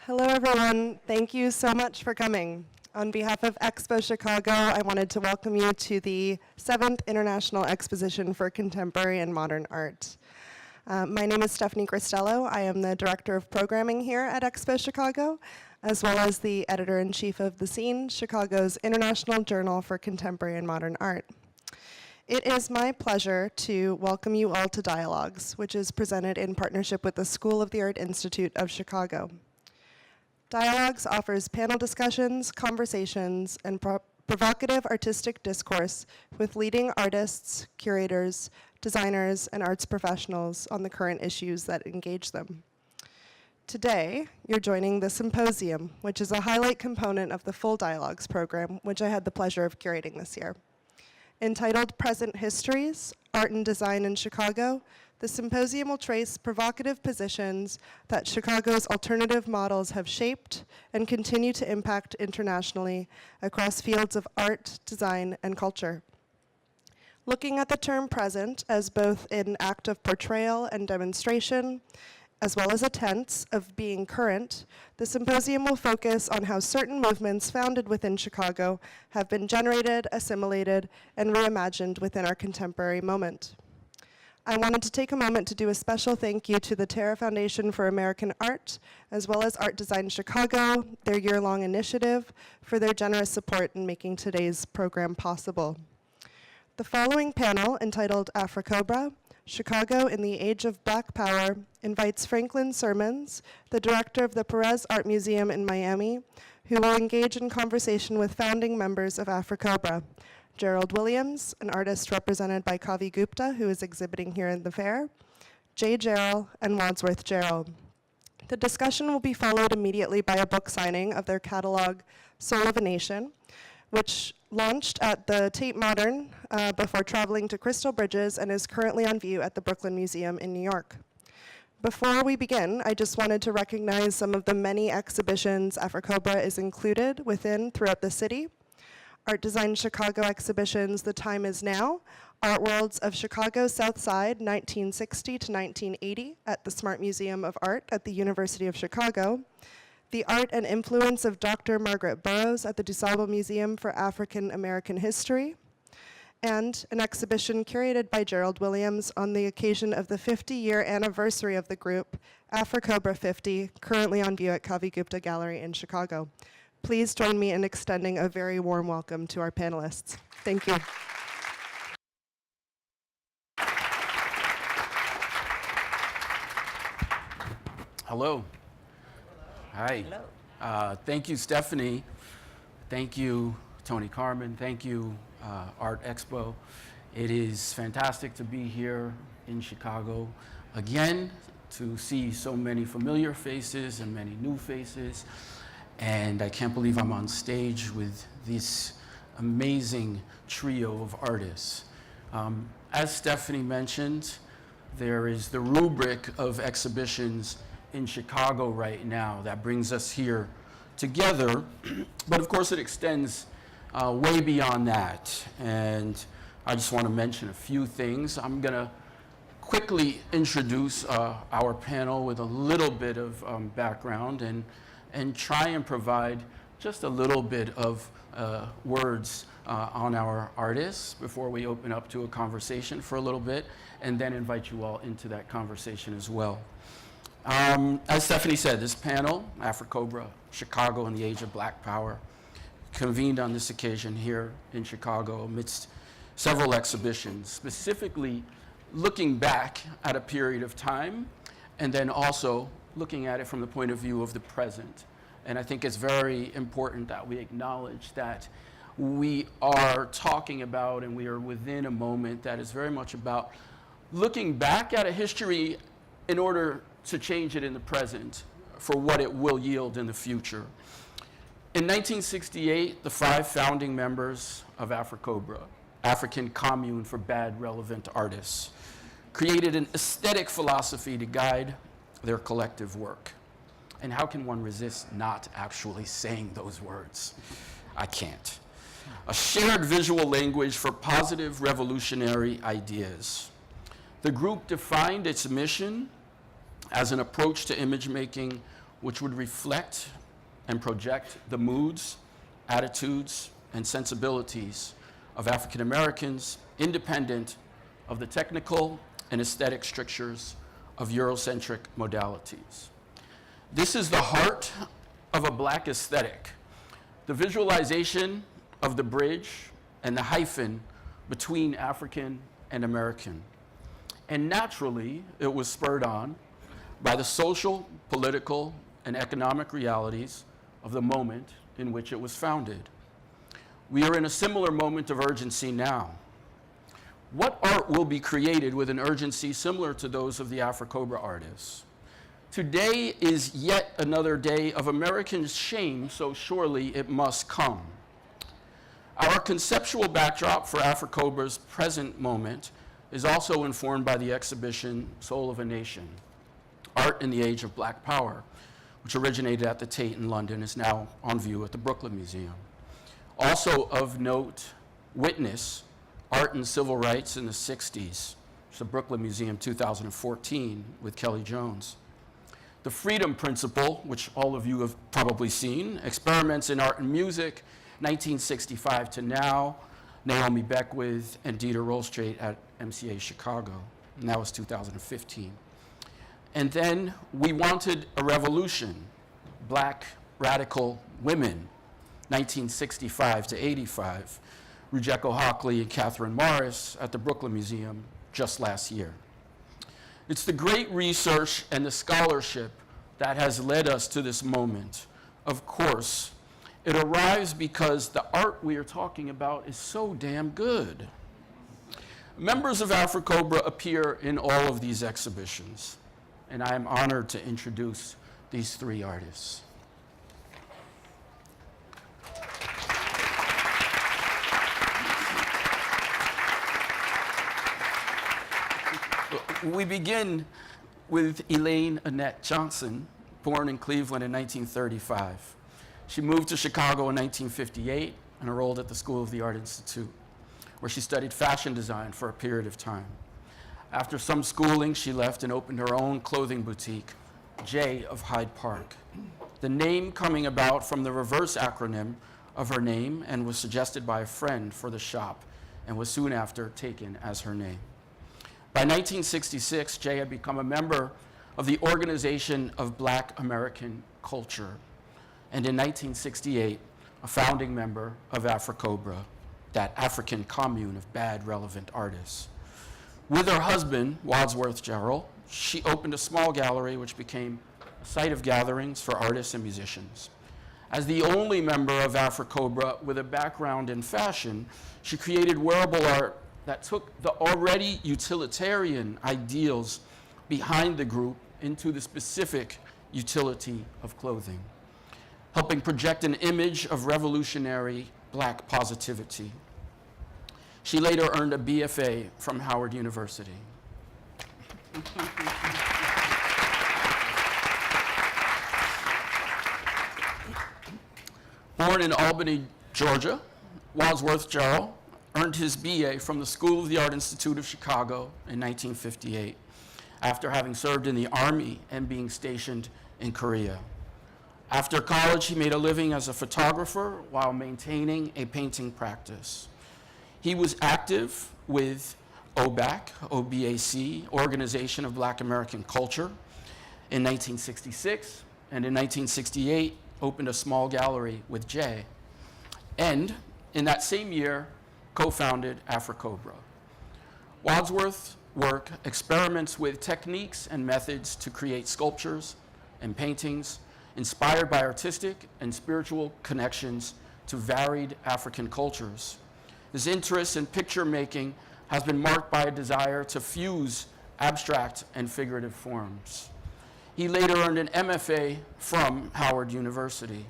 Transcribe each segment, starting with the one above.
Hello, everyone. Thank you so much for coming. On behalf of EXPO Chicago, I wanted to welcome you to the 7th International Exposition for Contemporary and Modern Art. My name is Stephanie Cristello. I am the Director of Programming here at EXPO Chicago, as well as the Editor-in-Chief of The Scene, Chicago's International Journal for Contemporary and Modern Art. It is my pleasure to welcome you all to Dialogues, which is presented in partnership with the School of the Art Institute of Chicago. Dialogues offers panel discussions, conversations, and provocative artistic discourse with leading artists, curators, designers, and arts professionals on the current issues that engage them. Today, you're joining the symposium, which is a highlight component of the full Dialogues program, which I had the pleasure of curating this year. Entitled Present Histories, Art and Design in Chicago, the symposium will trace provocative positions that Chicago's alternative models have shaped and continue to impact internationally across fields of art, design, and culture. Looking at the term present as both an act of portrayal and demonstration, as well as a tense of being current, the symposium will focus on how certain movements founded within Chicago have been generated, assimilated, and reimagined within our contemporary moment. I wanted to take a moment to do a special thank you to the Terra Foundation for American Art, as well as Art Design Chicago, their year-long initiative, for their generous support in making today's program possible. The following panel, entitled AfriCOBRA, Chicago in the Age of Black Power, invites Franklin Sermons, the director of the Perez Art Museum in Miami, who will engage in conversation with founding members of AfriCOBRA, Gerald Williams, an artist represented by Kavi Gupta, who is exhibiting here in the fair, Jarrell, and Wadsworth Jarrell. The discussion will be followed immediately by a book signing of their catalog, Soul of a Nation, which launched at the Tate Modern before traveling to Crystal Bridges and is currently on view at the Brooklyn Museum in New York. Before we begin, I just wanted to recognize some of the many exhibitions AfriCOBRA is included within throughout the city. Art Design Chicago exhibitions, The Time Is Now, Art Worlds of Chicago South Side, 1960 to 1980 at the Smart Museum of Art at the University of Chicago, The Art and Influence of Dr. Margaret Burroughs at the DuSable Museum for African American History, and an exhibition curated by Gerald Williams on the occasion of the 50-year anniversary of the group, AfriCOBRA 50, currently on view at Kavi Gupta Gallery in Chicago. Please join me in extending a very warm welcome to our panelists. Thank you. Hello. Hi. Hello. Thank you, Stephanie. Thank you, Tony Carmen. Thank you, Art Expo. It is fantastic to be here in Chicago again, to see so many familiar faces and many new faces. And I can't believe I'm on stage with this amazing trio of artists. As Stephanie mentioned, there is the rubric of exhibitions in Chicago right now that brings us here together, but of course it extends way beyond that. And I just want to mention a few things. I'm gonna quickly introduce our panel with a little bit of background and try and provide just a little bit of words on our artists before we open up to a conversation for a little bit, and then invite you all into that conversation as well. As Stephanie said, this panel, AfriCOBRA, Chicago in the Age of Black Power, convened on this occasion here in Chicago amidst several exhibitions, specifically looking back at a period of time, and then also looking at it from the point of view of the present. And I think it's very important that we acknowledge that we are talking about and we are within a moment that is very much about looking back at a history in order to change it in the present for what it will yield in the future. In 1968, the 5 founding members of AfriCOBRA, African Commune for Bad Relevant Artists, created an aesthetic philosophy to guide their collective work. And how can one resist not actually saying those words? I can't. A shared visual language for positive revolutionary ideas. The group defined its mission as an approach to image making which would reflect and project the moods, attitudes, and sensibilities of African Americans, independent of the technical and aesthetic strictures of Eurocentric modalities. This is the heart of a Black aesthetic, the visualization of the bridge and the hyphen between African and American. And naturally, it was spurred on by the social, political, and economic realities of the moment in which it was founded. We are in a similar moment of urgency now. What art will be created with an urgency similar to those of the AfriCOBRA artists? Today is yet another day of American shame, so surely it must come. Our conceptual backdrop for AfriCOBRA's present moment is also informed by the exhibition Soul of a Nation, Art in the Age of Black Power, which originated at the Tate in London, is now on view at the Brooklyn Museum. Also of note, Witness, Art and Civil Rights in the 60s. It's the Brooklyn Museum 2014 with Kelly Jones. The Freedom Principle, which all of you have probably seen, Experiments in Art and Music, 1965 to now, Naomi Beckwith and Dieter Rollstraight at MCA Chicago, and that was 2015. And then We Wanted a Revolution, Black Radical Women, 1965 to 85, Rujeko Hockley and Catherine Morris at the Brooklyn Museum just last year. It's the great research and the scholarship that has led us to this moment. Of course, it arrives because the art we are talking about is so damn good. Members of AfriCOBRA appear in all of these exhibitions, and I am honored to introduce these three artists. We begin with Elaine Annette Johnson, born in Cleveland in 1935. She moved to Chicago in 1958 and enrolled at the School of the Art Institute, where she studied fashion design for a period of time. After some schooling, she left and opened her own clothing boutique, J of Hyde Park. The name coming about from the reverse acronym of her name and was suggested by a friend for the shop and was soon after taken as her name. By 1966, Jay had become a member of the Organization of Black American Culture, and in 1968, a founding member of AfriCOBRA, that African commune of bad, relevant artists. With her husband, Wadsworth Jarrell, she opened a small gallery which became a site of gatherings for artists and musicians. As the only member of AfriCOBRA with a background in fashion, she created wearable art that took the already utilitarian ideals behind the group into the specific utility of clothing, helping project an image of revolutionary Black positivity. She later earned a BFA from Howard University. Born in Albany, Georgia, Wadsworth Jarrell earned his BA from the School of the Art Institute of Chicago in 1958, after having served in the Army and being stationed in Korea. After college, he made a living as a photographer while maintaining a painting practice. He was active with OBAC, OBAC, Organization of Black American Culture, in 1966, and in 1968, opened a small gallery with Jay. And in that same year, co-founded AfriCOBRA. Wadsworth's work experiments with techniques and methods to create sculptures and paintings inspired by artistic and spiritual connections to varied African cultures. His interest in picture making has been marked by a desire to fuse abstract and figurative forms. He later earned an MFA from Howard University.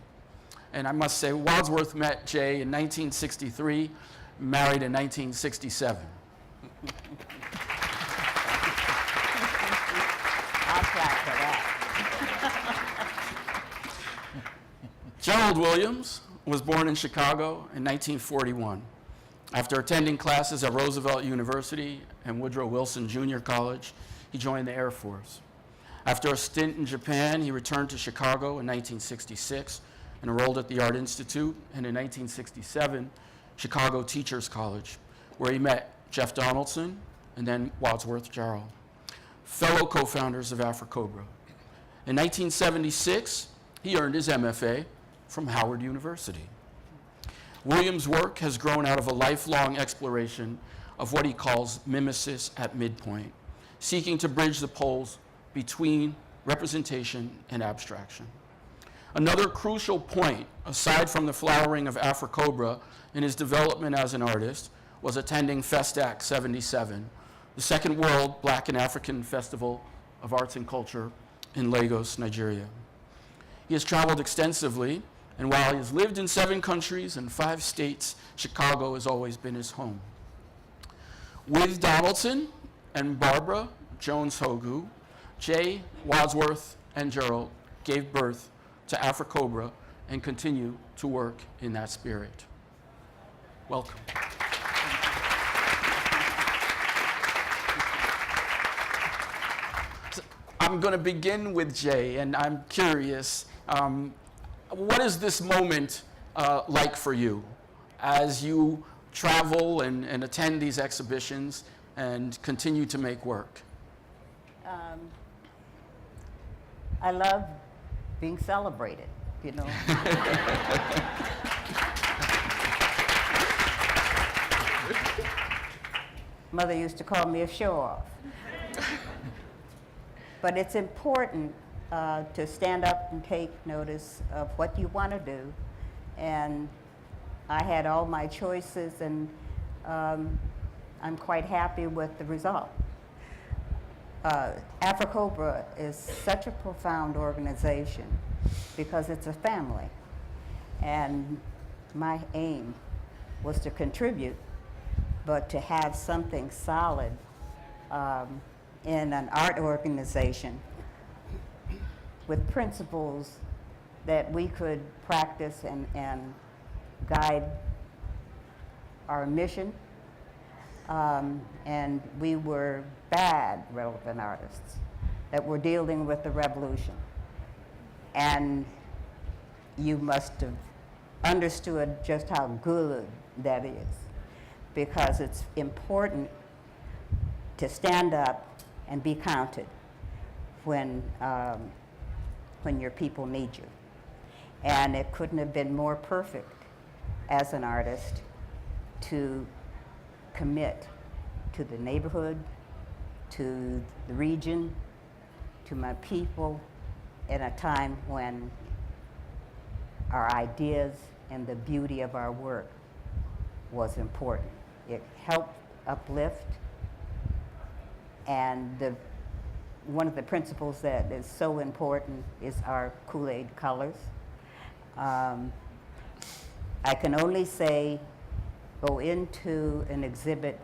And I must say, Wadsworth met Jay in 1963, married in 1967. I'll clap for that. Gerald Williams was born in Chicago in 1941. After attending classes at Roosevelt University and Woodrow Wilson Junior College, he joined the Air Force. After a stint in Japan, he returned to Chicago in 1966 and enrolled at the Art Institute, and in 1967, Chicago Teachers College, where he met Jeff Donaldson and then Wadsworth Jarrell, fellow co-founders of AfriCOBRA. In 1976, he earned his MFA from Howard University. Williams' work has grown out of a lifelong exploration of what he calls mimesis at midpoint, seeking to bridge the poles between representation and abstraction. Another crucial point, aside from the flowering of AfriCOBRA in his development as an artist, was attending Festac 77, the second World Black and African Festival of Arts and Culture in Lagos, Nigeria. He has traveled extensively, and while he has lived in 7 countries and 5 states, Chicago has always been his home. With Donaldson and Barbara Jones Hogu, Jay, Wadsworth, and Gerald gave birth to AfriCOBRA and continue to work in that spirit. Welcome. So I'm going to begin with Jay, and I'm curious, what is this moment like for you as you travel and attend these exhibitions and continue to make work? I love being celebrated, you know. Mother used to call me a show-off. But it's important to stand up and take notice of what you want to do. And I had all my choices, and I'm quite happy with the result. AfriCOBRA is such a profound organization because it's a family. And my aim was to contribute, but to have something solid in an art organization with principles that we could practice and guide our mission. And we were bad relevant artists that were dealing with the revolution. And you must have understood just how good that is, because it's important to stand up and be counted when your people need you. And it couldn't have been more perfect as an artist to commit to the neighborhood, to the region, to my people, in a time when our ideas and the beauty of our work was important. It helped uplift, and one of the principles that is so important is our Kool-Aid colors. I can only say, go into an exhibit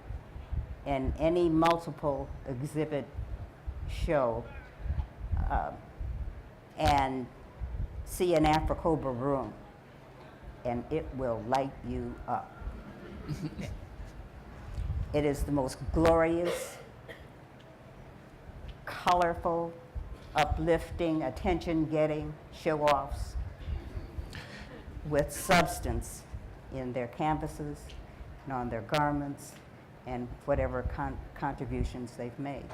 in any multiple exhibit show and see an AfriCOBRA room, and it will light you up. It is the most glorious, colorful, uplifting, attention-getting show-offs with substance in their canvases and on their garments and whatever contributions they've made.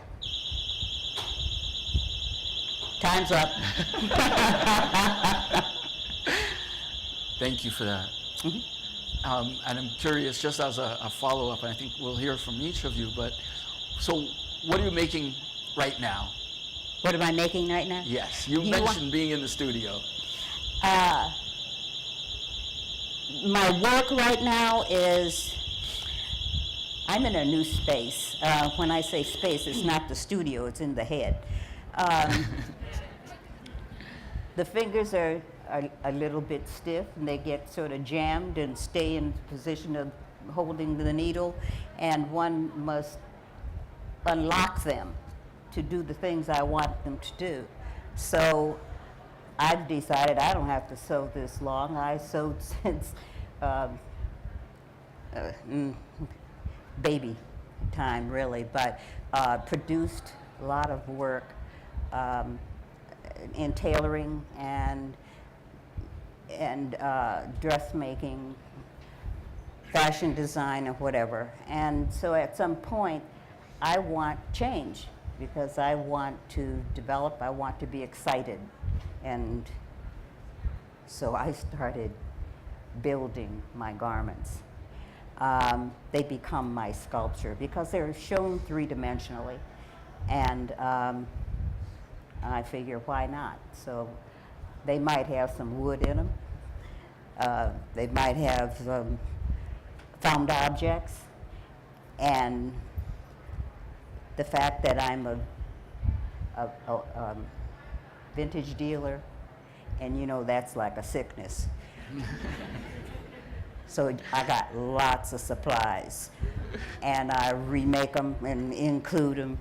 Time's up. Thank you for that. Mm-hmm. And I'm curious, just as a follow-up, and I think we'll hear from each of you, but so what are you making right now? What am I making right now? Yes, you mentioned being in the studio. My work right now is, I'm in a new space. When I say space, it's not the studio, it's in the head. The fingers are a little bit stiff, and they get sort of jammed and stay in position of holding the needle, and one must unlock them to do the things I want them to do. So I've decided I don't have to sew this long. I sewed since baby time, really, but produced a lot of work in tailoring and dressmaking, fashion design, or whatever. And so at some point, I want change because I want to develop, I want to be excited. And so I started building my garments. They become my sculpture because they're shown three-dimensionally. And I figure, why not? So they might have some wood in them. They might have found objects. And the fact that I'm a vintage dealer, and you know that's like a sickness. So I got lots of supplies, and I remake them and include them.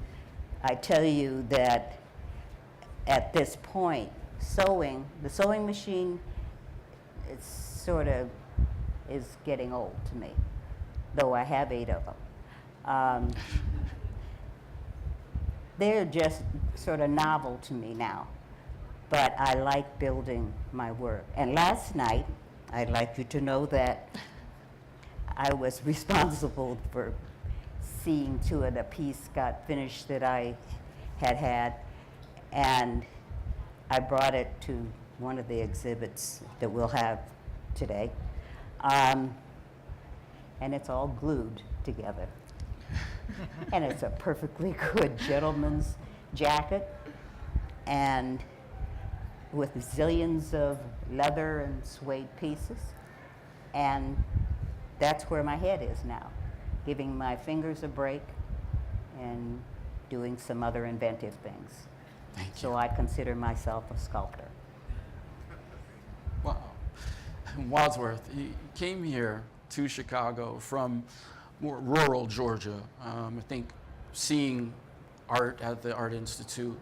I tell you that at this point, the sewing machine, it's sort of is getting old to me, though I have 8 of them. They're just sort of novel to me now, but I like building my work. And last night, I'd like you to know that I was responsible for seeing to it a piece got finished that I had, and I brought it to one of the exhibits that we'll have today. And it's all glued together. And it's a perfectly good gentleman's jacket, and with zillions of leather and suede pieces. And that's where my head is now, giving my fingers a break and doing some other inventive things. Thank you. So I consider myself a sculptor. Wow. Wadsworth, you came here to Chicago from more rural Georgia. I think seeing art at the Art Institute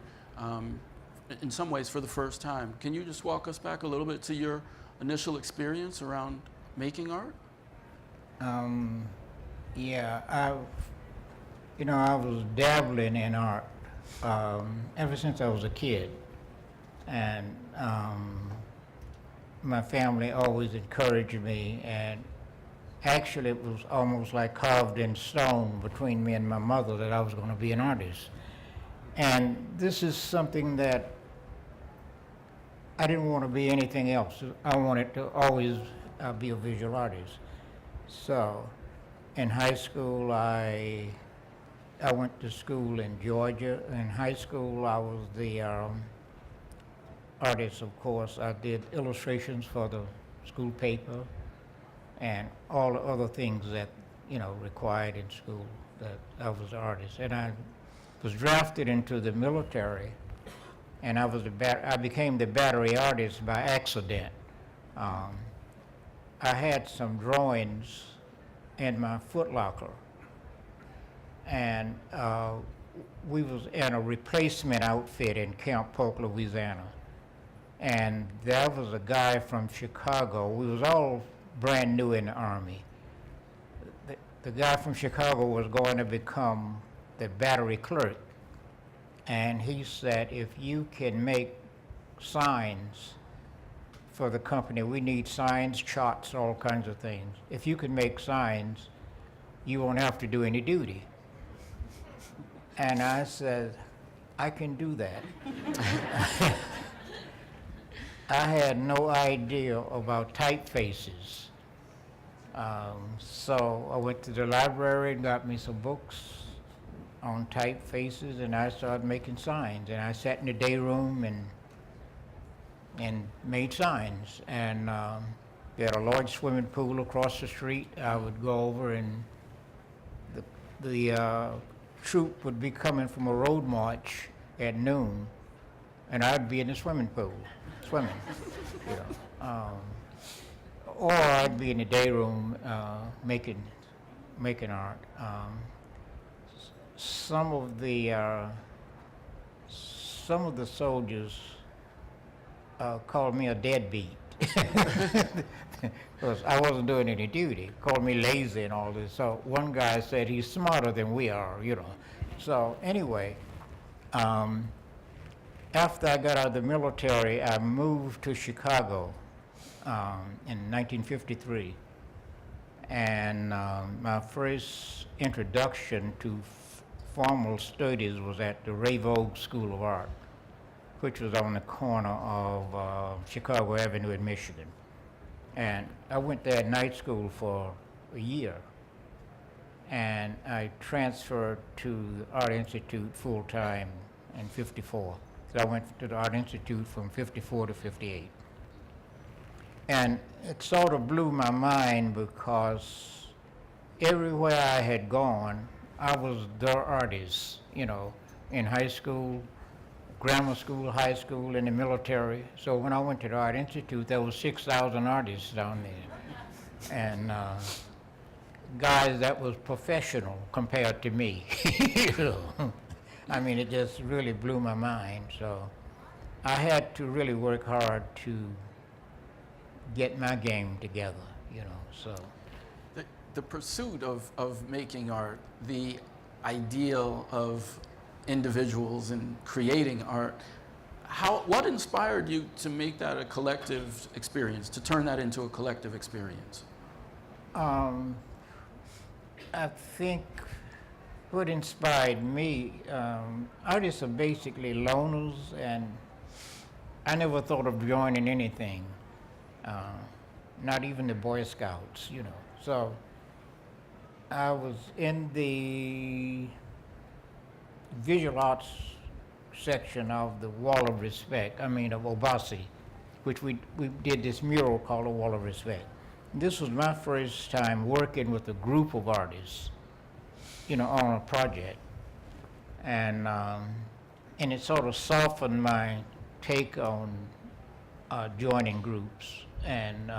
in some ways for the first time. Can you just walk us back a little bit to your initial experience around making art? Yeah, I was dabbling in art ever since I was a kid, and my family always encouraged me, and actually it was almost like carved in stone between me and my mother that I was going to be an artist. And this is something that I didn't want to be anything else. I wanted to always be a visual artist. So in high school, I went to school in Georgia. In high school, I was the artist, of course. I did illustrations for the school paper and all the other things that, required in school, that I was an artist. And I was drafted into the military, and I became the battery artist by accident. I had some drawings in my footlocker, and we was in a replacement outfit in Camp Polk, Louisiana. And there was a guy from Chicago. We was all brand new in the Army. The guy from Chicago was going to become the battery clerk. And he said, if you can make signs for the company, we need signs, charts, all kinds of things. If you can make signs, you won't have to do any duty. And I said, I can do that. I had no idea about typefaces. So I went to the library and got me some books on typefaces, and I started making signs. And I sat in the day room and made signs. And we had a large swimming pool across the street. I would go over, and the troop would be coming from a road march at noon, and I'd be in the swimming pool, swimming. Or I'd be in the day room making art. Some of the soldiers called me a deadbeat because I wasn't doing any duty. Called me lazy and all this. So one guy said he's smarter than we are, So anyway, after I got out of the military, I moved to Chicago in 1953. And my first introduction to formal studies was at the Ray Vogue School of Art, which was on the corner of Chicago Avenue in Michigan. And I went there at night school for a year. And I transferred to the Art Institute full-time in '54. So I went to the Art Institute from '54 to '58. And it sort of blew my mind because everywhere I had gone, I was the artist, you know, in high school, grammar school, high school, in the military. So when I went to the Art Institute, there was 6,000 artists down there. And guys that was professional compared to me. You know? I mean, it just really blew my mind. So I had to really work hard to get my game together, you know, so. The pursuit of making art, the ideal of individuals and creating art, what inspired you to make that a collective experience, to turn that into a collective experience? I think what inspired me, artists are basically loners, and I never thought of joining anything, not even the Boy Scouts, you know. So I was in the visual arts section of the Wall of Respect, of Obasi, which we did this mural called the Wall of Respect. This was my first time working with a group of artists, you know, on a project. And it sort of softened my take on joining groups. And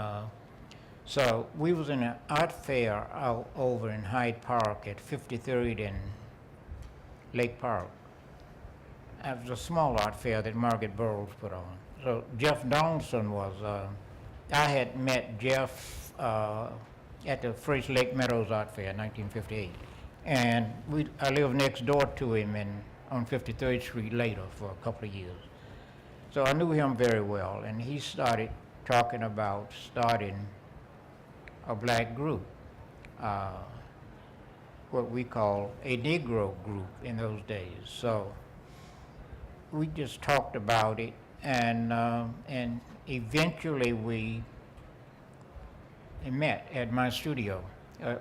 so we was in an art fair out over in Hyde Park at 53rd and Lake Park. It was a small art fair that Margaret Burroughs put on. So Jeff Donaldson was, I had met Jeff at the first Lake Meadows Art Fair in 1958. And I lived next door to him on 53rd Street later for a couple of years. So I knew him very well, and he started talking about starting a black group, what we call a Negro group in those days. So we just talked about it, and eventually we met at my studio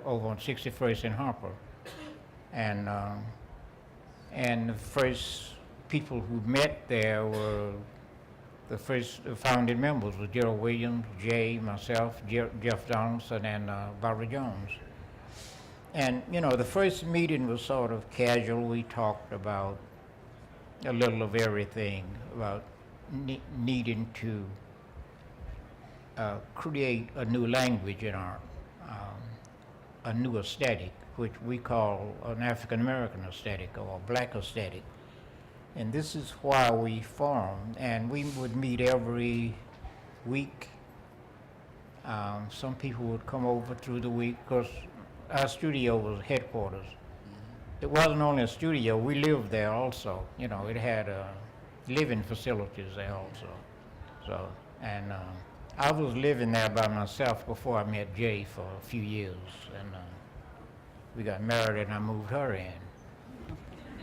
over on 61st and Harper. And the first people who met there were the first founding members was Gerald Williams, Jay, myself, Jeff Donaldson, and Barbara Jones. And, you know, the first meeting was sort of casual. We talked about a little of everything, about needing to create a new language in art, a new aesthetic, which we call an African American aesthetic or a black aesthetic. And this is why we formed, and we would meet every week. Some people would come over through the week because our studio was headquarters. It wasn't only a studio, we lived there also. You know, it had living facilities there also. So, and I was living there by myself before I met Jay for a few years, and we got married and I moved her in.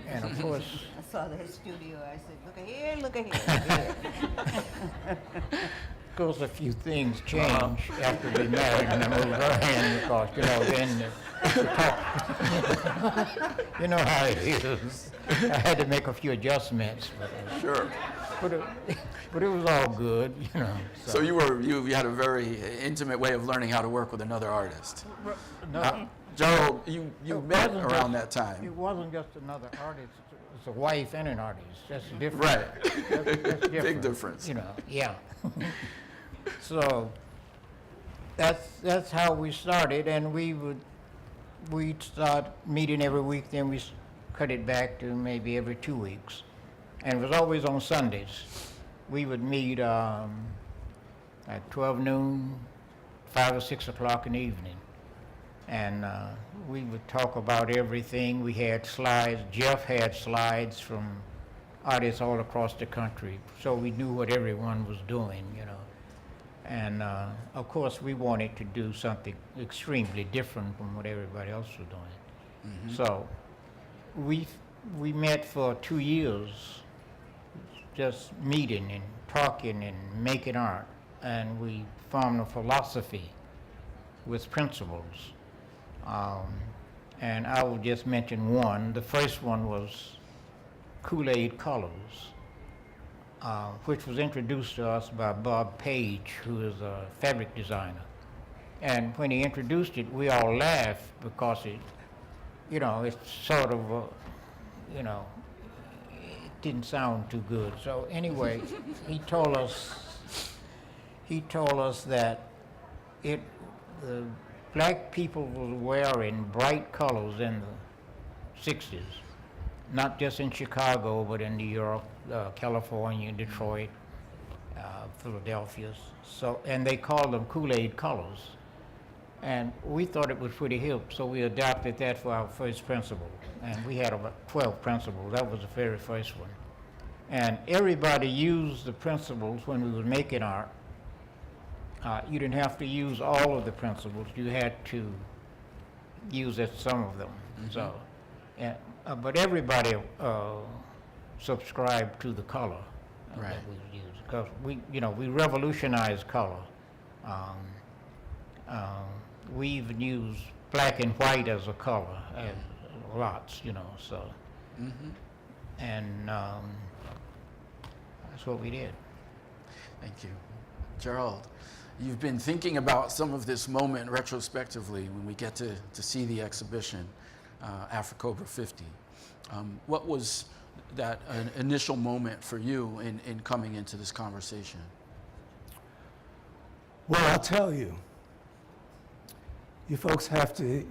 And of course, I saw that studio, I said, look at here, look at here. of course, a few things changed after we married and I moved her in because, you know, then you know how it is. I had to make a few adjustments. But, Sure. But it was all good, you know. So you had a very intimate way of learning how to work with another artist. No, Gerald, you met wasn't around just- that time. It wasn't just another artist, it's a wife and an artist. That's different. Right. That's different. Big difference. You know, yeah. So that's how we started, and we'd start meeting every week, then we cut it back to maybe every 2 weeks. And it was always on Sundays. We would meet at 12 noon, 5 or 6 o'clock in the evening. And we would talk about everything. We had slides. Jeff had slides from artists all across the country, so we knew what everyone was doing, you know. And of course, we wanted to do something extremely different from what everybody else was doing. So we met for 2 years, just meeting and talking and making art, and we formed a philosophy with principles. And I will just mention one. The first one was Kool-Aid colors, which was introduced to us by Bob Page, who is a fabric designer. And when he introduced it, we all laughed because it, you know, it's sort of, you know, it didn't sound too good. So anyway, he told us that the black people were wearing bright colors in the 60s, not just in Chicago, but in New York, California, Detroit, Philadelphia. So, and they called them Kool-Aid colors. And we thought it was pretty hip, so we adopted that for our first principle. And we had about 12 principles. That was the very first one. And everybody used the principles when we were making art. You didn't have to use all of the principles. You had to use some of them. So, but everybody subscribed to the color that we used, because we revolutionized color. We even used black and white as a color, lots, you know. So, and that's what we did. Thank you. Gerald, you've been thinking about some of this moment retrospectively when we get to see the exhibition, AfriCOBRA 50. What was that an initial moment for you in coming into this conversation? Well, I'll tell you. You folks have to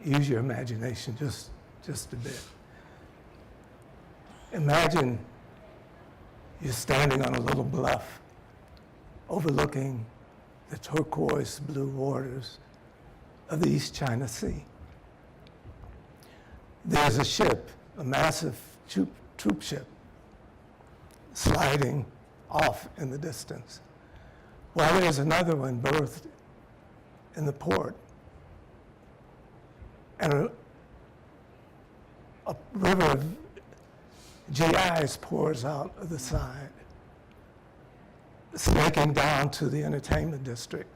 use your imagination just a bit. Imagine you're standing on a little bluff overlooking the turquoise blue waters of the East China Sea. There's a ship, a massive troop ship, sliding off in the distance, while there's another one berthed in the port. And a river of GIs pours out of the side, snaking down to the entertainment district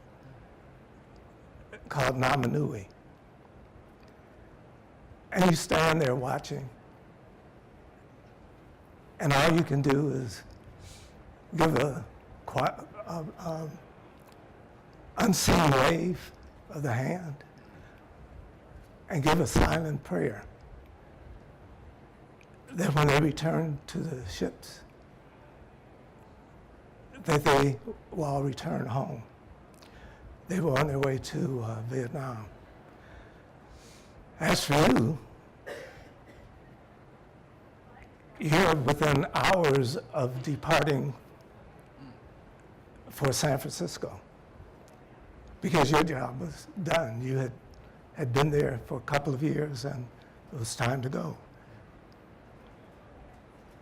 called Namanui. And you stand there watching, and all you can do is give a unseen wave of the hand and give a silent prayer that when they return to the ships, that they will all return home. They were on their way to Vietnam. As for you, you're within hours of departing for San Francisco because your job was done. You had been there for a couple of years and it was time to go.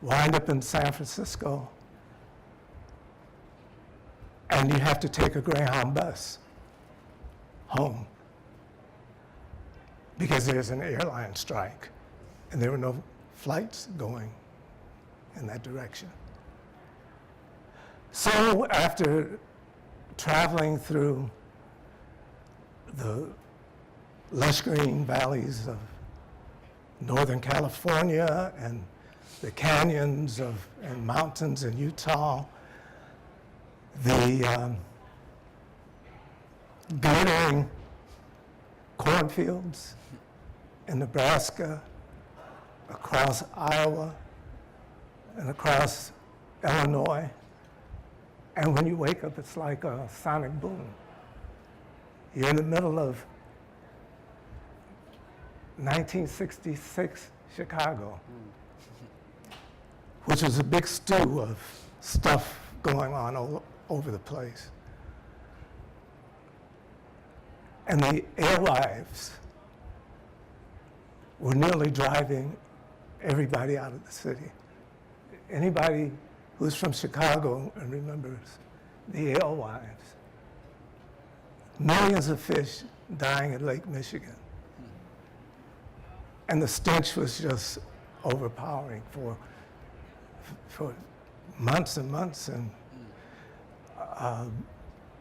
Wind up in San Francisco and you have to take a Greyhound bus home because there's an airline strike and there were no flights going in that direction. So after traveling through the lush green valleys of Northern California and the canyons and mountains in Utah, the glittering cornfields in Nebraska, across Iowa, and across Illinois. And when you wake up, it's like a sonic boom. You're in the middle of 1966 Chicago, which was a big stew of stuff going on all over the place. And the alewives were nearly driving everybody out of the city. anybody who's from Chicago and remembers the alewives, millions of fish dying at Lake Michigan. And the stench was just overpowering for months and months, and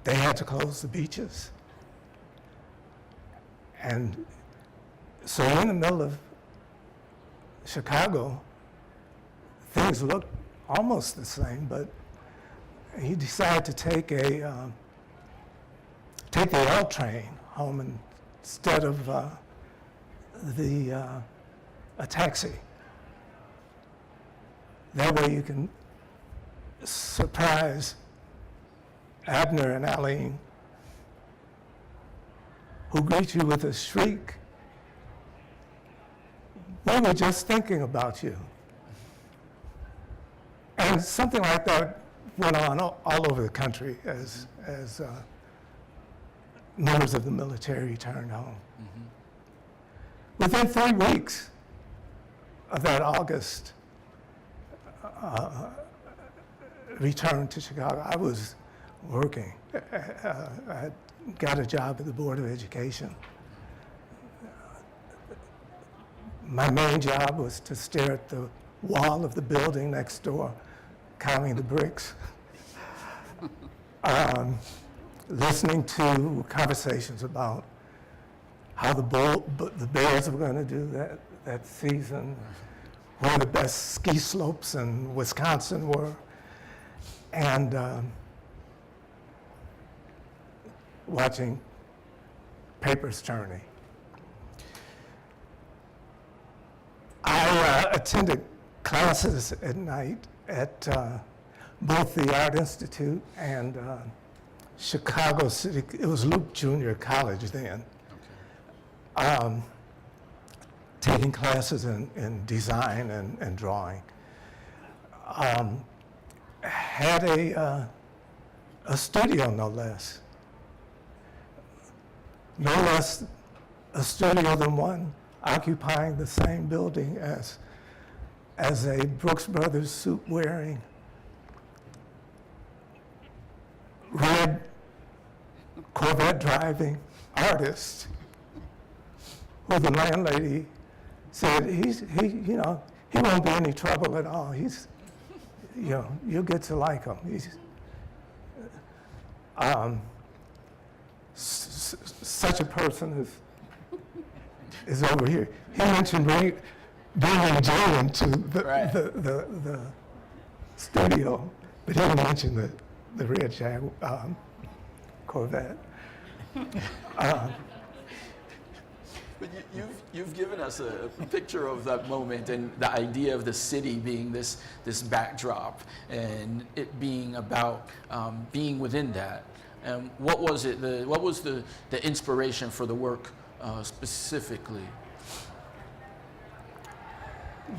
they had to close the beaches. And so in the middle of Chicago, things looked almost the same, but he decided to take the L train home instead of a taxi. That way you can surprise Abner and Elaine, who greet you with a shriek. "We were just thinking about you." And something like that went on all over the country as members of the military returned home. Within 3 weeks of that August return to Chicago, I was working. I got a job at the Board of Education. My main job was to stare at the wall of the building next door, counting the bricks, listening to conversations about how the Bears were going to do that season, where the best ski slopes in Wisconsin were, and watching papers turning. I attended classes at night at both the Art Institute and Chicago City. It was Luke Junior College then. Taking classes in design and drawing. Had a studio, no less. No less a studio than one occupying the same building as a Brooks Brothers suit wearing, red Corvette driving artist, who the landlady said he won't be any trouble at all. You'll get to like him. Such a person is over here. He mentioned bringing Jay into the studio, but he didn't mention the red Corvette. But you've given us a picture of that moment and the idea of the city being this backdrop and it being about being within that. What was it? What was the inspiration for the work specifically?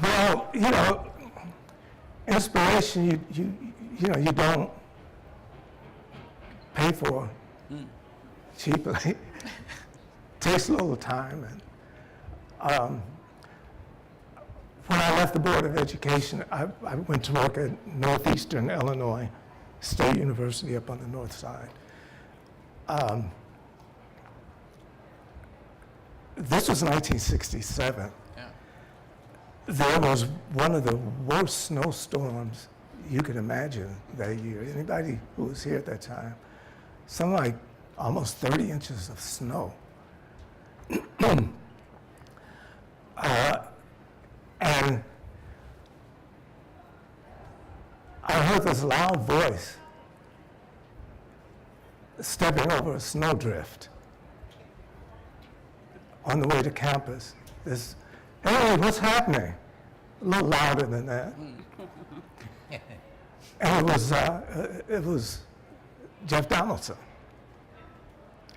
Well, inspiration you don't pay for cheaply. Takes a little time. And when I left the Board of Education, I went to work at Northeastern Illinois State University up on the north side. This was 1967. Yeah. There was one of the worst snowstorms you could imagine that year. Anybody who was here at that time, something like almost 30 inches of snow. And I heard this loud voice stepping over a snowdrift on the way to campus. This, "Hey, what's happening?" A little louder than that. And it was Jeff Donaldson.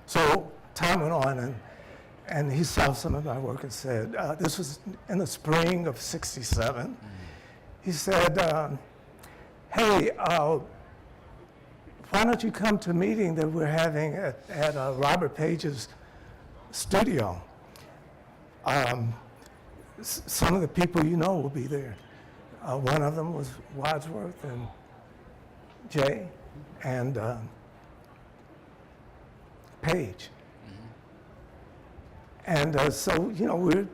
So time went on, and he saw some of my work and said, this was in the spring of '67. He said, "Hey, why don't you come to a meeting that we're having at Robert Page's studio? Some of the people you know will be there. One of them was Wadsworth and Jay and Paige. And so, you know, we're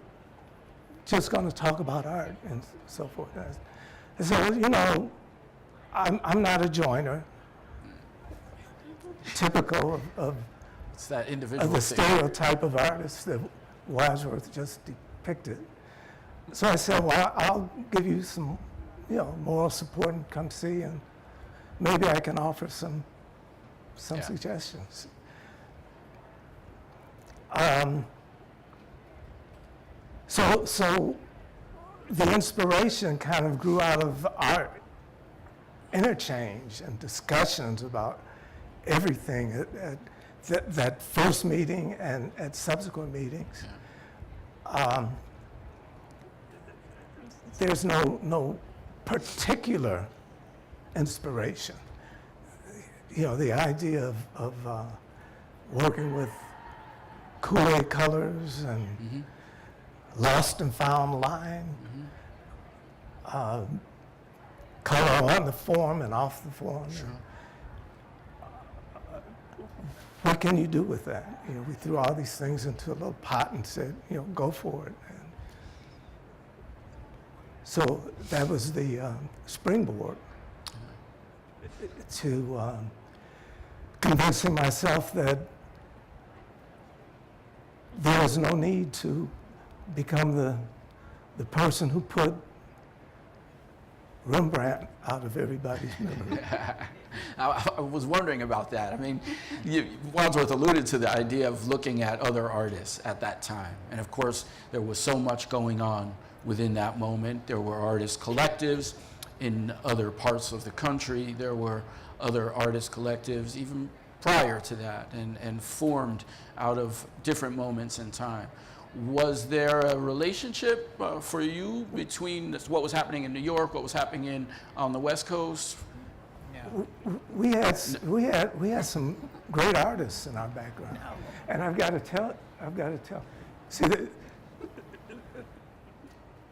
just going to talk about art and so forth. And so, you know, I'm not a joiner, typical of It's that individual the thing. stereotype of artist that Wadsworth just depicted. So I said, well, I'll give you some, you know, moral support and come see, and maybe I can offer some Yeah. suggestions. So the inspiration kind of grew out of art interchange and discussions about everything at that first meeting and at subsequent meetings. There's no particular inspiration. You know, the idea of working with Kool-Aid colors and lost and found line, color on the form and off the form. Sure. What can you do with that? You know, we threw all these things into a little pot and said, you know, go for it. And so that was the springboard to convincing myself that there was no need to become the person who put Rembrandt out of everybody's memory. I was wondering about that. I mean, Wadsworth alluded to the idea of looking at other artists at that time. And of course, there was so much going on within that moment. There were artist collectives in other parts of the country. There were other artist collectives even prior to that and formed out of different moments in time. Was there a relationship for you between what was happening in New York, what was happening on the West Coast? We had some great artists in our background, and I've got to tell. See,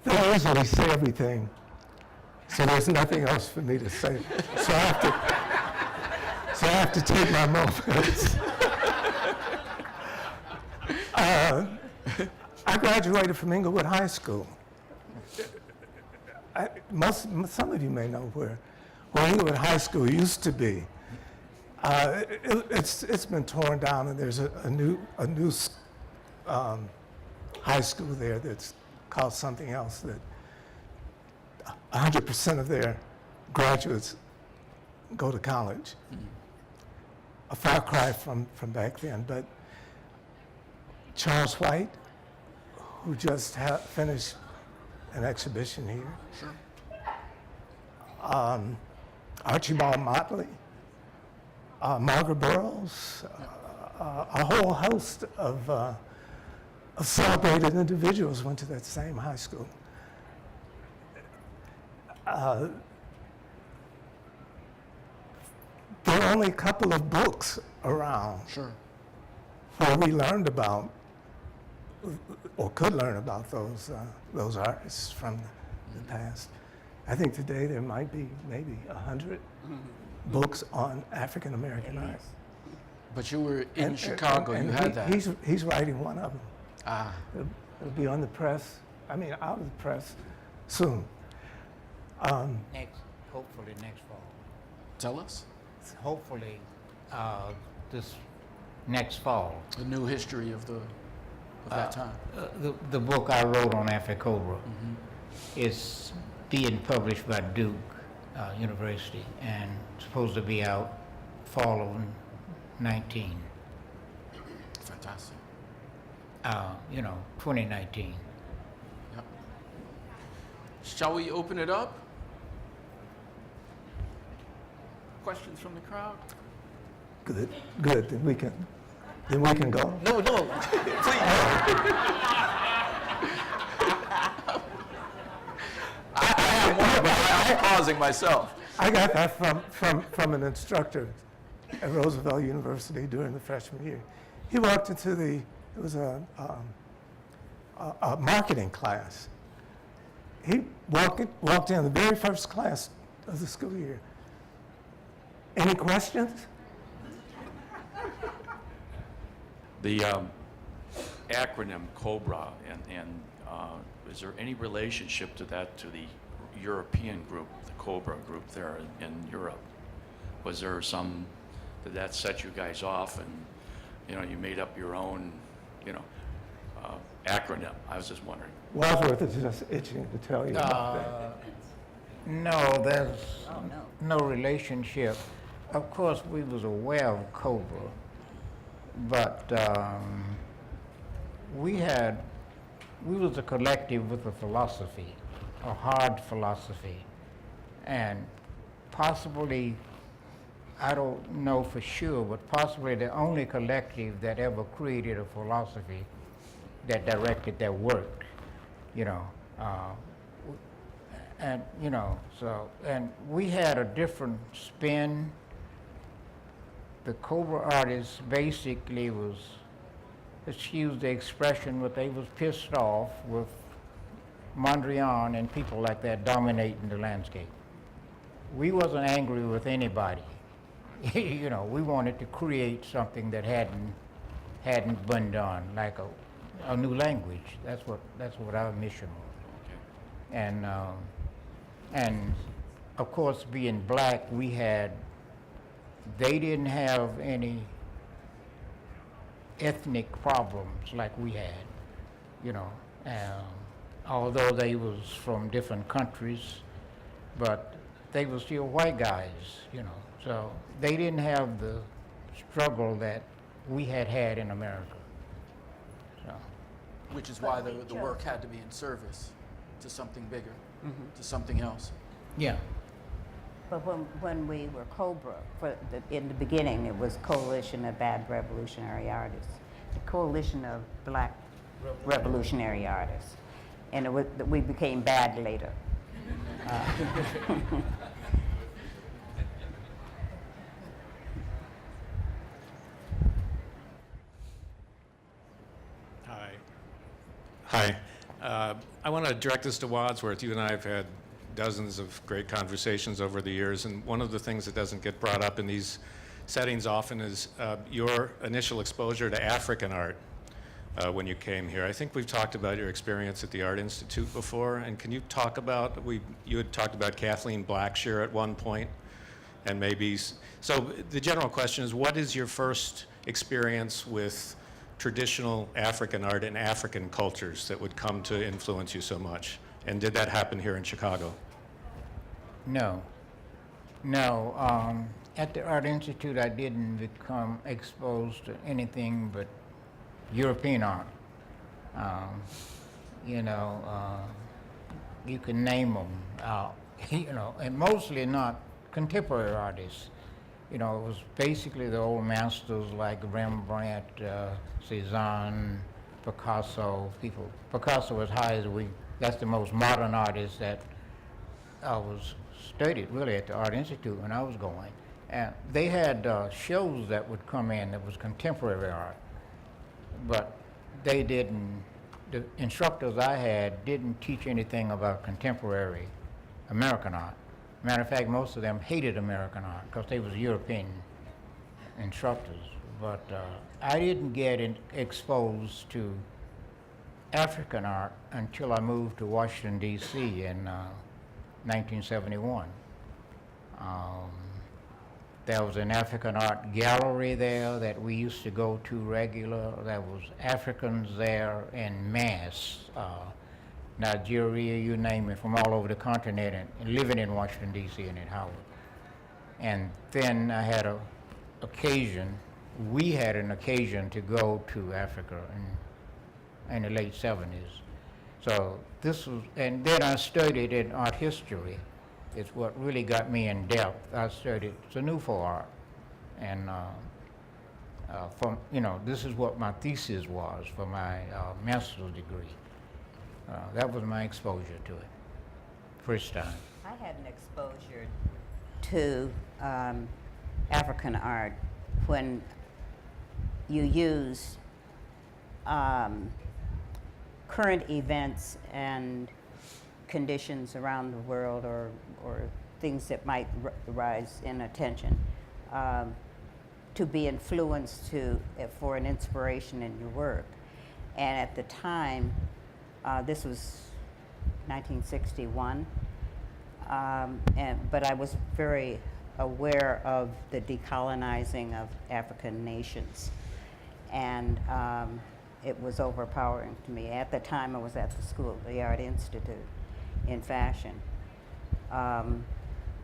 they easily say everything, so there's nothing else for me to say. So I have to take my moments. I graduated from Inglewood High School. Some of you may know where Inglewood High School used to be. It's been torn down, and there's a new high school there that's called something else. That 100% of their graduates go to college. A far cry from back then, but Charles White, who just finished an exhibition here. Sure. Archibald Motley, Margaret Burroughs, a whole host of celebrated individuals went to that same high school. There are only a couple of books around Sure. where we learned about, or could learn about those artists from the past. I think today there might be maybe 100 books on African American art. But you were in Chicago, you had that. He's writing one of them. Ah, It'll be on the press, out of the press soon. Hopefully next fall. tell us. Hopefully this next fall. The new history of that time. The book I wrote on AfriCOBRA is being published by Duke University and supposed to be out fall of 19. Fantastic. 2019. Yep. Shall we open it up? Questions from the crowd? Good. Then we can go. No, please. I have one, but I'm pausing myself. I got that from an instructor at Roosevelt University during the freshman year. He walked into it was a marketing class. He walked in the very first class of the school year. Any questions? The acronym COBRA, and is there any relationship to that, to the European group, the COBRA group there in Europe? Was there some, did that set you guys off and, you know, you made up your own, you know, acronym? I was just wondering. Wadsworth is just itching to tell you about that. No, there's Oh, no. no relationship. Of course, we was aware of COBRA, but we was a collective with a philosophy, a hard philosophy, and possibly, I don't know for sure, but possibly the only collective that ever created a philosophy that directed their work, you know. And, you know, so, and we had a different spin. The COBRA artists basically was, excuse the expression, but they was pissed off with Mondrian and people like that dominating the landscape. We wasn't angry with anybody. You know, we wanted to create something that hadn't been done, like a new language. That's what our mission was. And of course, being black, they didn't have any ethnic problems like we had, you know. Although they was from different countries, but they were still white guys, you know. So they didn't have the struggle that we had in America. So. Which is why the work had to be in service to something bigger, to something else. Yeah. But when we were COBRA, in the beginning, it was Coalition of Bad Revolutionary Artists, the Coalition of Black Revolutionary Artists, and we became bad later. Hi. I want to direct this to Wadsworth. You and I have had dozens of great conversations over the years, and one of the things that doesn't get brought up in these settings often is your initial exposure to African art when you came here. I think we've talked about your experience at the Art Institute before, and can you talk about, you had talked about Kathleen Blackshear at one point, and maybe, so the general question is, what is your first experience with traditional African art and African cultures that would come to influence you so much? And did that happen here in Chicago? No. At the Art Institute, I didn't become exposed to anything but European art. You know, you can name them, you know, and mostly not contemporary artists. You know, it was basically the old masters like Rembrandt, Cézanne, Picasso, Picasso was high as that's the most modern artist that I was studied really at the Art Institute when I was going. And they had shows that would come in that was contemporary art, but they didn't, the instructors I had didn't teach anything about contemporary American art. Matter of fact, most of them hated American art because they was European instructors. But I didn't get exposed to African art until I moved to Washington, D.C. in 1971. There was an African art gallery there that we used to go to regular. There was Africans there en masse, Nigeria, you name it, from all over the continent, and living in Washington, D.C. and in Howard. And then I had we had an occasion to go to Africa in the late 70s. So this was, and then I studied in art history. It's what really got me in depth. I studied Senufo art, and from, you know, this is what my thesis was for my master's degree. That was my exposure to it, first time. I had an exposure to African art when you use current events and conditions around the world or things that might rise in attention, to be influenced for an inspiration in your work. And at the time, this was 1961, but I was very aware of the decolonizing of African nations. And it was overpowering to me. At the time, I was at the school, the Art Institute, in fashion.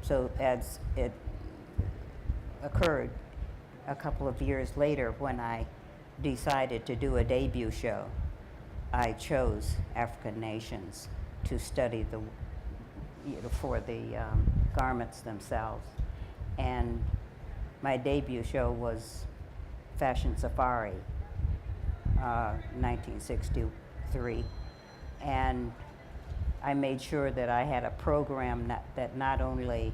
So as it occurred a couple of years later, when I decided to do a debut show, I chose African nations to study for the garments themselves. And my debut show was Fashion Safari, 1963. And I made sure that I had a program that not only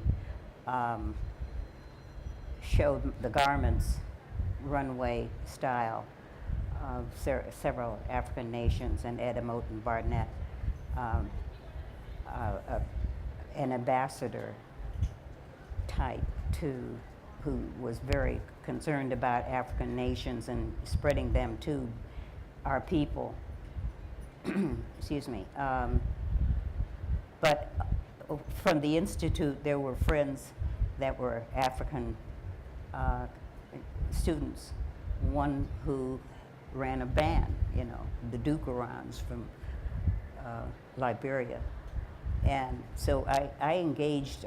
showed the garments runway style of several African nations, and Etta Moten Barnett, an ambassador type who was very concerned about African nations and spreading them to our people. Excuse me. But from the Institute, there were friends that were African students. One who ran a band, the Dukarans from Liberia. And so I engaged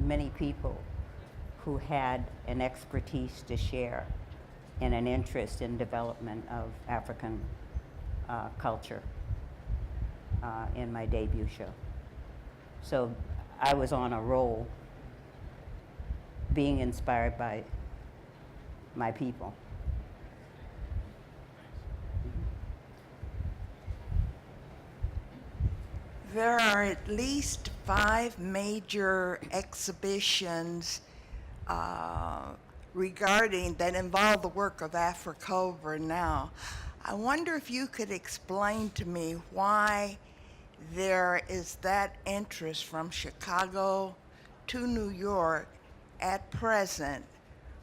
many people who had an expertise to share and an interest in development of African culture in my debut show. So I was on a roll, being inspired by my people. There are at least 5 major exhibitions regarding that involve the work of AfriCOBRA now. I wonder if you could explain to me why there is that interest from Chicago to New York at present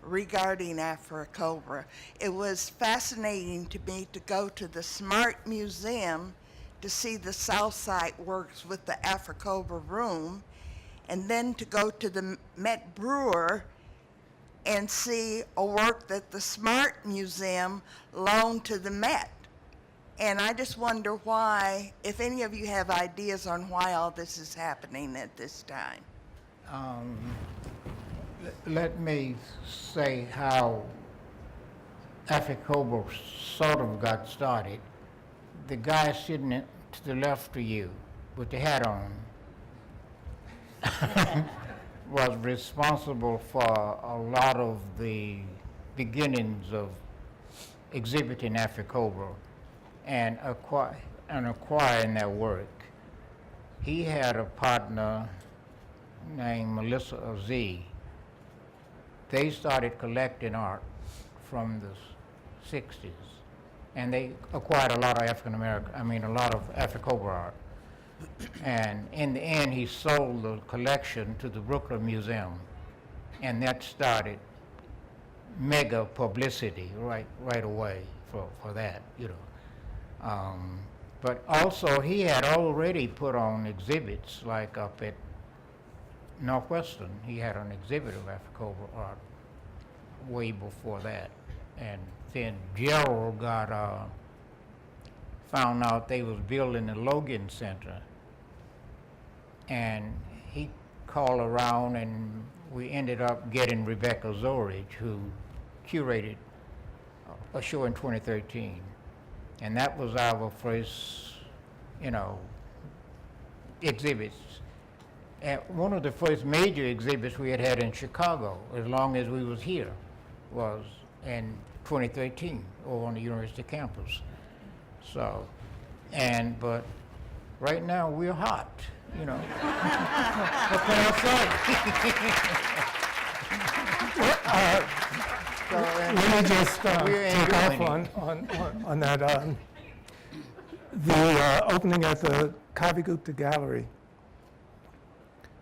regarding AfriCOBRA. It was fascinating to me to go to the Smart Museum to see the Southside works with the AfriCOBRA room, and then to go to the Met Brewer and see a work that the Smart Museum loaned to the Met. And I just wonder why, if any of you have ideas on why all this is happening at this time. Let me say how AfriCOBRA sort of got started. The guy sitting to the left of you with the hat on was responsible for a lot of the beginnings of exhibiting AfriCOBRA and acquiring their work. He had a partner named Melissa Azee. They started collecting art from the 60s, and they acquired a lot of a lot of AfriCOBRA art. And in the end, he sold the collection to the Brooklyn Museum, and that started mega publicity right away for that, But also, he had already put on exhibits, like up at Northwestern. He had an exhibit of AfriCOBRA art way before that. And then Jarrell found out they was building the Logan Center, and he called around, and we ended up getting Rebecca Zorich, who curated a show in 2013. And that was our first, exhibits. And one of the first major exhibits we had in Chicago, as long as we was here, was in 2013 over on the university campus. So, but right now we're hot, What can I say? Let me just take off on that. The opening at the Kavi Gupta Gallery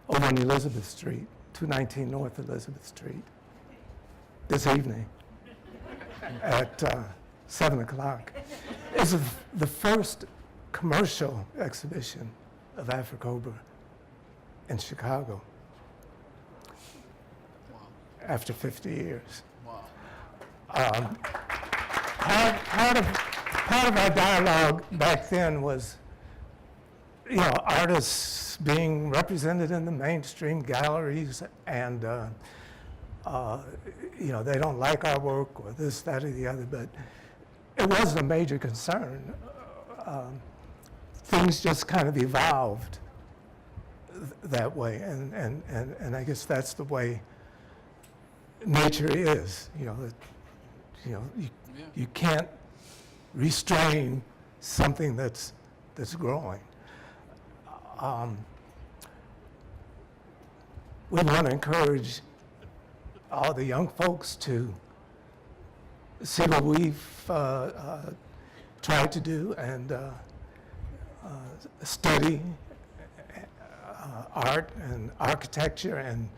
over on Elizabeth Street, 219 North Elizabeth Street, this evening at 7 o'clock. It's the first commercial exhibition of AfriCOBRA in Chicago after 50 years. Part of our dialogue back then was, you know, artists being represented in the mainstream galleries, and you know, they don't like our work or this, that, or the other, but it wasn't a major concern. Things just kind of evolved that way, and I guess that's the way nature is. You know, you can't restrain something that's growing. We want to encourage all the young folks to see what we've tried to do and study art and architecture and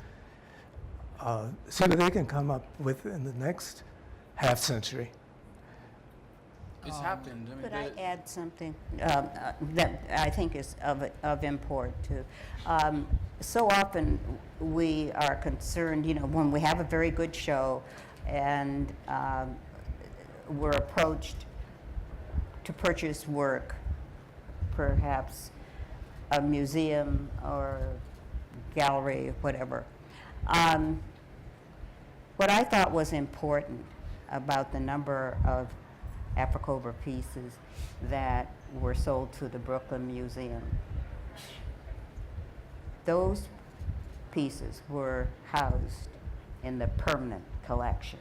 see what they can come up with in the next half century. It's happened. I mean, Could I add something that I think is of import too? So often we are concerned, you know, when we have a very good show and we're approached to purchase work, perhaps a museum or gallery, whatever. What I thought was important about the number of AfriCOBRA pieces that were sold to the Brooklyn Museum, those pieces were housed in the permanent collection.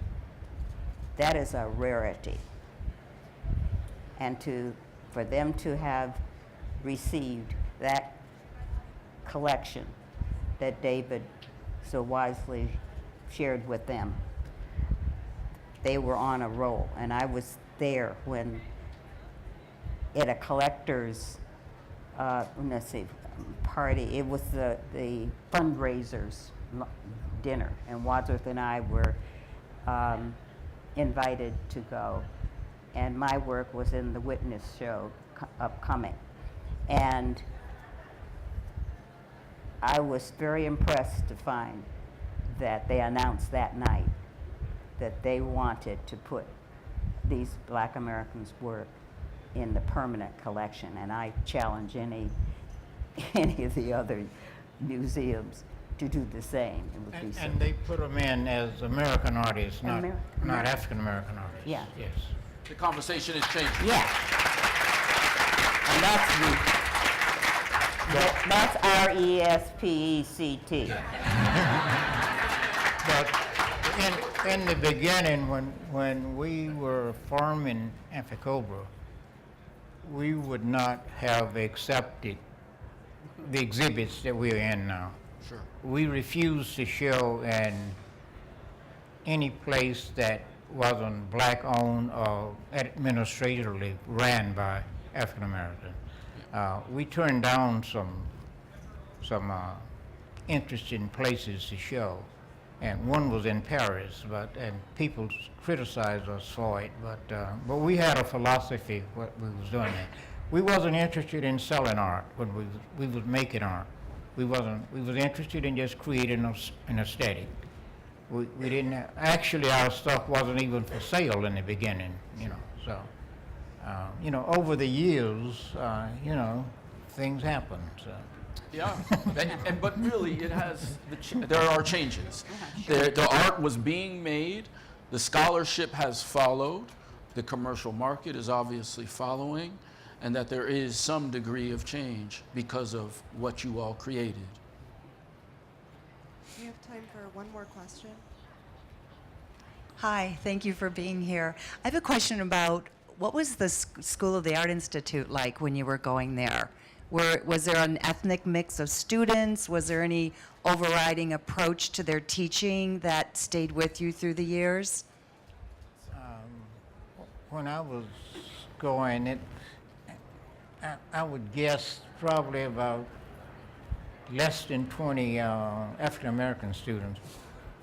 That is a rarity. And for them to have received that collection that David so wisely shared with them, they were on a roll. And I was there when at a collector's party, it was the fundraisers dinner, and Wadsworth and I were invited to go, and my work was in the witness show upcoming, and I was very impressed to find that they announced that night that they wanted to put these Black Americans' work in the permanent collection, and I challenge any of the other museums to do the same. It would be And they put them in as American artists, not African American artists. Yeah. Yes. the conversation is changing. Yeah. And that's RESPECT. But in the beginning, when we were forming AfriCOBRA, we would not have accepted the exhibits that we're in now. Sure. We refused to show in any place that wasn't black-owned or administratively ran by African Americans. We turned down some interesting places to show, and one was in Paris, and people criticized us for it, but we had a philosophy what we was doing there. We wasn't interested in selling art when we was making art. We was interested in just creating an aesthetic. We didn't actually, our stuff wasn't even for sale in the beginning, you know. So over the years, things happen. So. Yeah, but really, it has. There are changes. The art was being made. The scholarship has followed. The commercial market is obviously following, and that there is some degree of change because of what you all created. We have time for one more question. Hi, thank you for being here. I have a question about what was the School of the Art Institute like when you were going there? Was there an ethnic mix of students? Was there any overriding approach to their teaching that stayed with you through the years? When I was going, I would guess probably about less than 20 African American students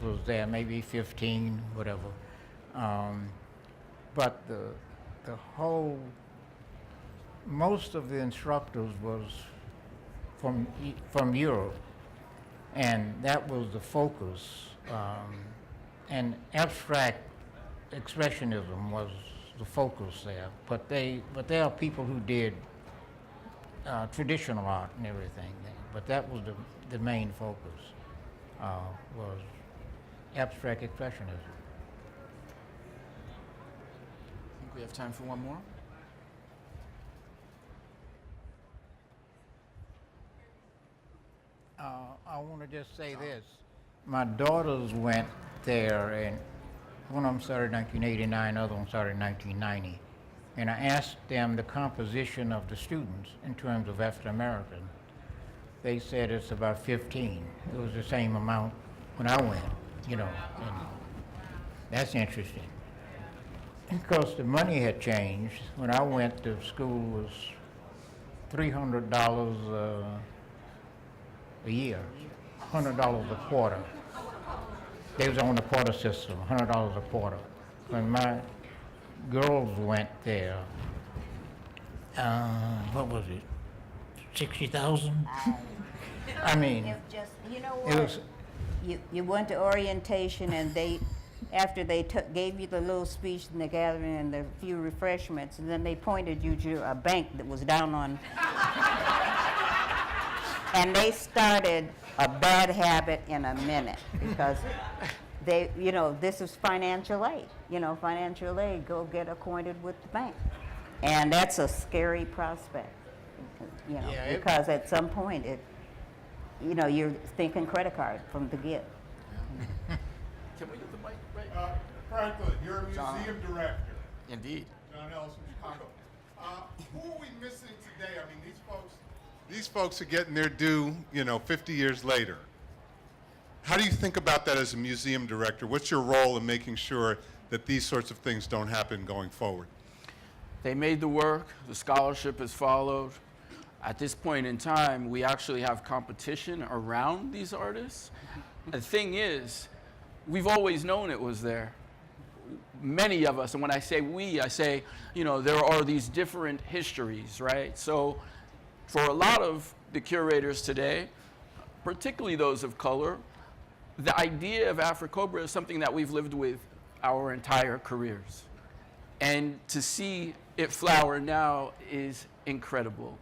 was there, maybe 15, whatever. But the whole, most of the instructors was from Europe, and that was the focus. And abstract expressionism was the focus there. But there are people who did traditional art and everything. But that was the main focus, was abstract expressionism. I think we have time for one more. I want to just say this. My daughters went there, and one of them started in 1989, the other one started in 1990. And I asked them the composition of the students in terms of African American. They said it's about 15. It was the same amount when I went, you know, and that's interesting. Because the money had changed. When I went, the school was $300 a year, $100 a quarter. They was on the quarter system, $100 a quarter. When my girls went there, what was it, 60,000? I mean, It just, you know it what? was, You went to orientation, and after they gave you the little speech in the gathering and the few refreshments, and then they pointed you to a bank that was down on, and they started a bad habit in a minute, because they, you know, this is financial aid. You know, financial aid, go get acquainted with the bank. And that's a scary prospect, you know, Yeah, because at some point you know, you're thinking credit card from the get. Can we get the mic right? Franklin, you're a John. museum director. Indeed. John Ellis from Chicago. Who are we missing today? I mean, these folks are getting their due, you know, 50 years later. How do you think about that as a museum director? What's your role in making sure that these sorts of things don't happen going forward? They made the work, the scholarship has followed. At this point in time, we actually have competition around these artists. The thing is, we've always known it was there. Many of us, and when I say we, I say, you know, there are these different histories, right? So for a lot of the curators today, particularly those of color, the idea of AfriCOBRA is something that we've lived with our entire careers. And to see it flower now is incredible.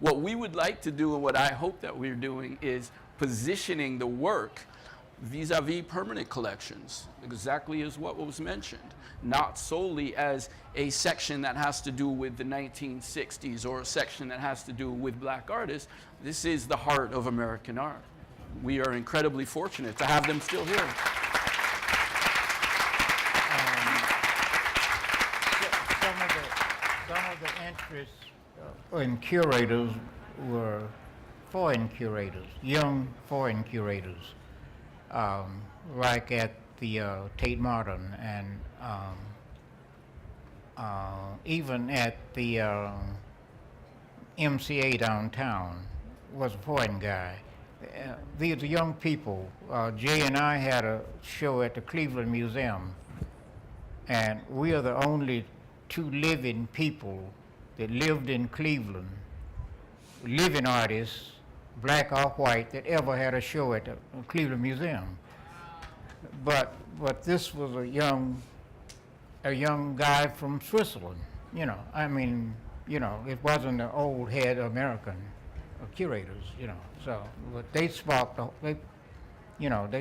What we would like to do, and what I hope that we're doing, is positioning the work vis-a-vis permanent collections, exactly as what was mentioned, not solely as a section that has to do with the 1960s or a section that has to do with black artists. This is the heart of American art. We are incredibly fortunate to have them still here. some of the interests in curators were foreign curators, young foreign curators, like at the Tate Modern, and even at the MCA downtown was a foreign guy. These are young people. Jay and I had a show at the Cleveland Museum, and we are the only two living people that lived in Cleveland, living artists, black or white, that ever had a show at the Cleveland Museum. But this was a young guy from Switzerland, you know. I mean, you know, it wasn't the old head American curators, you know. So, but they sparked, they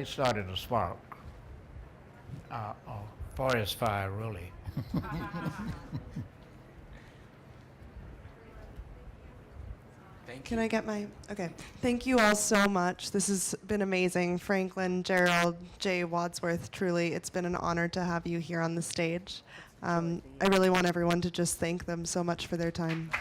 started a spark, a forest fire, really. Can I get my, okay. Thank you all so much. This has been amazing. Franklin, Gerald, Jay, Wadsworth, truly, it's been an honor to have you here on the stage. I really want everyone to just thank them so much for their time.